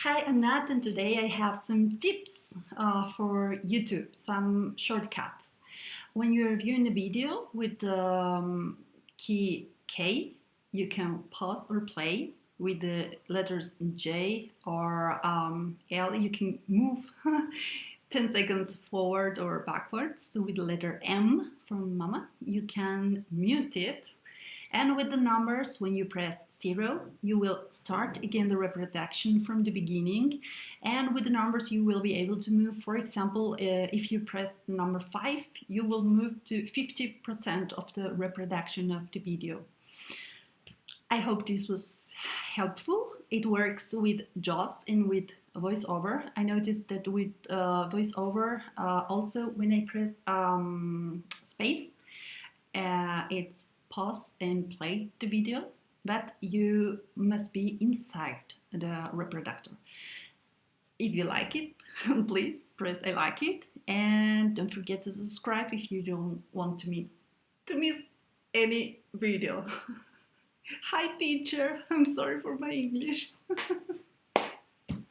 Hi, I'm Nat, and today I have some tips for YouTube, some shortcuts. When you're viewing a video with the key K, you can pause or play. With the letters J or L, you can move 10 seconds forward or backwards. So with the letter M from Mama, you can mute it. And with the numbers, when you press 0, you will start again the reproduction from the beginning. And with the numbers, you will be able to move. For example, if you press the number 5, you will move to 50% of the reproduction of the video. I hope this was helpful. It works with JAWS and with VoiceOver. I noticed that with VoiceOver, also when I press space, it's pause and play the video, but you must be inside the reproductor. If you like it, please press I like it, and don't forget to subscribe if you don't want to miss any video. Hi teacher, I'm sorry for my English.